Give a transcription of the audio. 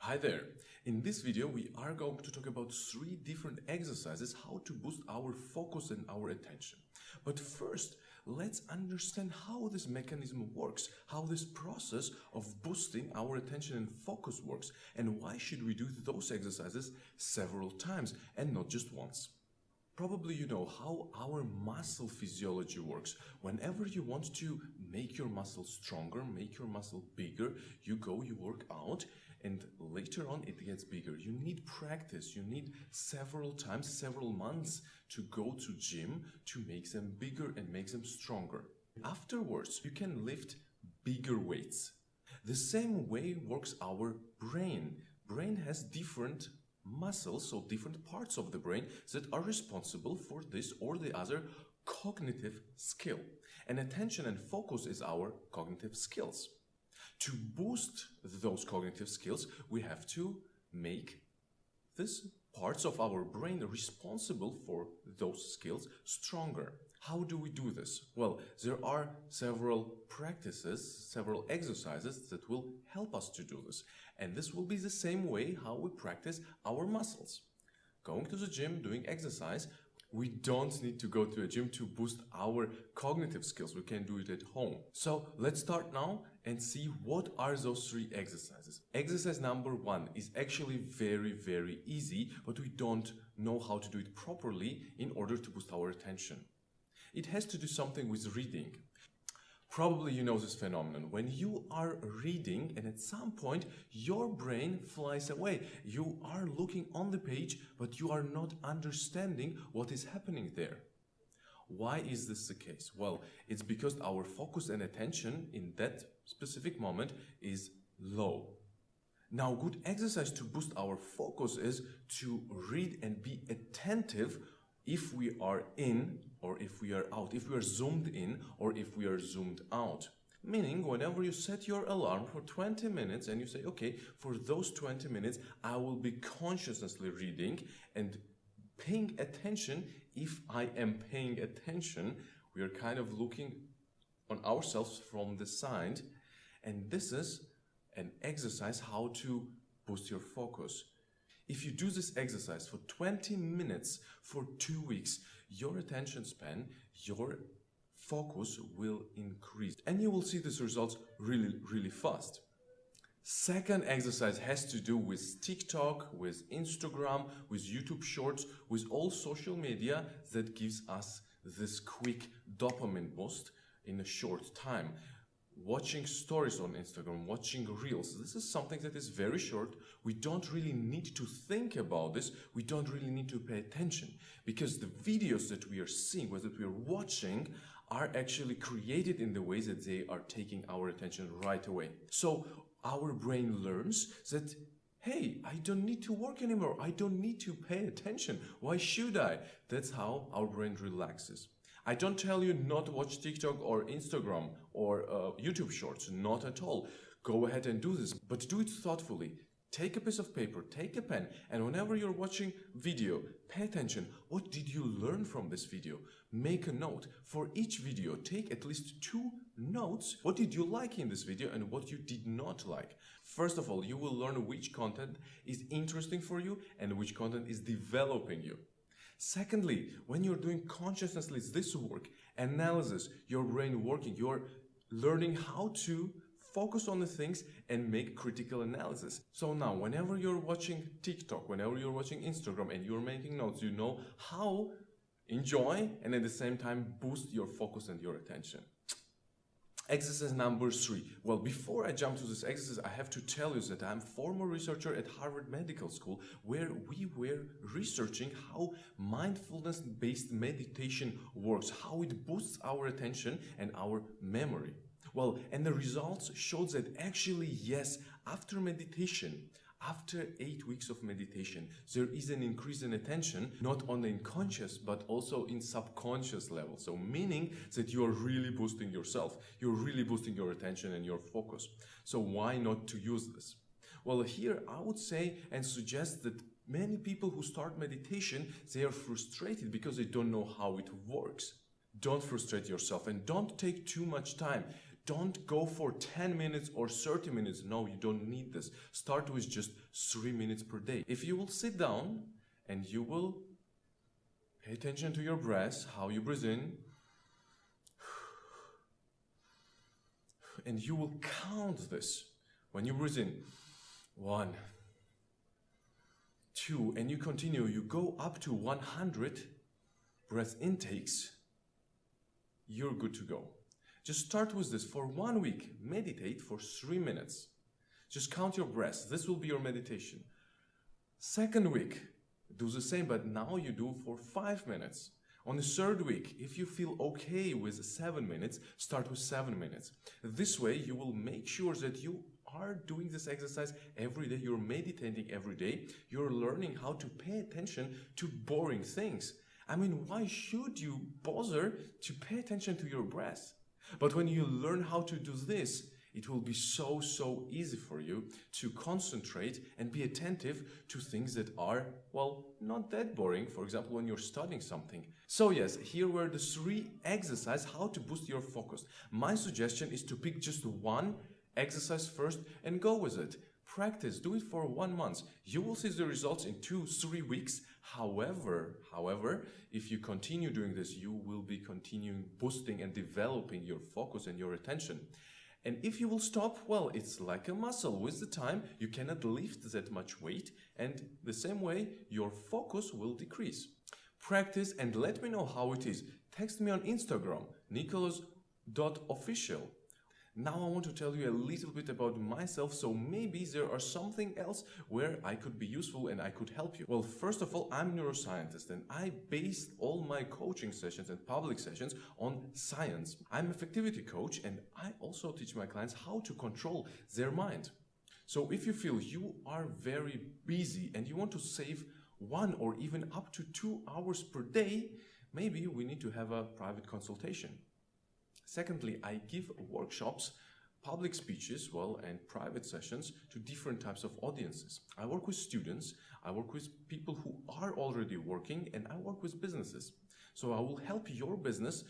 Hi there! In this video we are going to talk about 3 different exercises how to boost our focus and our attention. But first, let's understand how this mechanism works, how this process of boosting our attention and focus works, and why should we do those exercises several times and not just once. Probably you know how our muscle physiology works. Whenever you want to make your muscle stronger, make your muscle bigger, you work out, and later on it gets bigger. You need practice, you need several times, several months to go to gym to make them bigger and make them stronger. Afterwards, you can lift bigger weights. The same way works our brain. Brain has different muscles, so different parts of the brain that are responsible for this or the other cognitive skill. And attention and focus is our cognitive skills. To boost those cognitive skills, we have to make these parts of our brain responsible for those skills stronger. How do we do this? Well, there are several practices, several exercises that will help us to do this. And this will be the same way how we practice our muscles. Going to the gym, doing exercise, we don't need to go to a gym to boost our cognitive skills. We can do it at home. So let's start now and see what are those 3 exercises. Exercise number 1 is actually very easy, but we don't know how to do it properly in order to boost our attention. It has to do something with reading. Probably you know this phenomenon. When you are reading and at some point your brain flies away. You are looking on the page, but you are not understanding what is happening there. Why is this the case? Well, it's because our focus and attention in that specific moment is low. Now, good exercise to boost our focus is to read and be attentive if we are in or if we are out, if we are zoomed in or if we are zoomed out. Meaning, whenever you set your alarm for 20 minutes and you say, okay, for those 20 minutes, I will be consciously reading and paying attention. If I am paying attention, we are kind of looking on ourselves from the side. And this is an exercise how to boost your focus. If you do this exercise for 20 minutes for 2 weeks, your attention span, your focus will increase. And you will see these results really fast. Second exercise has to do with TikTok, with Instagram, with YouTube Shorts, with all social media that gives us this quick dopamine boost in a short time. Watching stories on Instagram, watching reels, this is something that is very short. We don't really need to think about this. We don't really need to pay attention because the videos that we are seeing, that we are watching, are actually created in the way that they are taking our attention right away. So our brain learns that, hey, I don't need to work anymore. I don't need to pay attention. Why should I? That's how our brain relaxes. I don't tell you not to watch TikTok or Instagram or YouTube Shorts, not at all. Go ahead and do this, but do it thoughtfully. Take a piece of paper, take a pen, and whenever you're watching video, pay attention. What did you learn from this video? Make a note. For each video, take at least 2 notes. What did you like in this video and what you did not like? First of all, you will learn which content is interesting for you and which content is developing you. Secondly, when you're doing consciously this work, analysis, your brain working, you're learning how to focus on the things and make critical analysis. So now, whenever you're watching TikTok, whenever you're watching Instagram and you're making notes, you know how enjoy and at the same time boost your focus and your attention. Exercise number 3. Well, before I jump to this exercise, I have to tell you that I'm a former researcher at Harvard Medical School, where we were researching how mindfulness-based meditation works, how it boosts our attention and our memory. Well, and the results showed that actually, yes, after meditation, after 8 weeks of meditation, there is an increase in attention, not only in conscious, but also in subconscious level. So meaning that you are really boosting yourself. You're really boosting your attention and your focus. So why not to use this? Well, here I would say and suggest that many people who start meditation, they are frustrated because they don't know how it works. Don't frustrate yourself and don't take too much time. Don't go for 10 minutes or 30 minutes. No, you don't need this. Start with just 3 minutes per day. If you will sit down and you will pay attention to your breath, how you breathe in, and you will count this. When you breathe in, 1, 2, and you continue, you go up to 100 breath intakes, you're good to go. Just start with this for 1 week. Meditate for 3 minutes. Just count your breaths. This will be your meditation. Second week, do the same, but now you do for 5 minutes. On the third week, if you feel okay with 7 minutes, start with 7 minutes. This way, you will make sure that you are doing this exercise every day. You're meditating every day. You're learning how to pay attention to boring things. I mean, why should you bother to pay attention to your breath? But when you learn how to do this, it will be so easy for you to concentrate and be attentive to things that are, well, not that boring. For example, when you're studying something. So yes, here were the 3 exercises how to boost your focus. My suggestion is to pick just one exercise first and go with it. Practice, do it for 1 month. You will see the results in 2-3 weeks. However, if you continue doing this, you will be continuing boosting and developing your focus and your attention. And if you will stop, well, it's like a muscle. With the time, you cannot lift that much weight, and the same way, your focus will decrease. Practice and let me know how it is. Text me on Instagram, Nikoloz.Official. Now I want to tell you a little bit about myself, so maybe there are something else where I could be useful and I could help you. Well, first of all, I'm a neuroscientist and I based all my coaching sessions and public sessions on science. I'm an effectivity coach and I also teach my clients how to control their mind. So if you feel you are very busy and you want to save 1 or even up to 2 hours per day, maybe we need to have a private consultation. Secondly, I give workshops, public speeches, and private sessions to different types of audiences. I work with students, I work with people who are already working, and I work with businesses. So I will help your business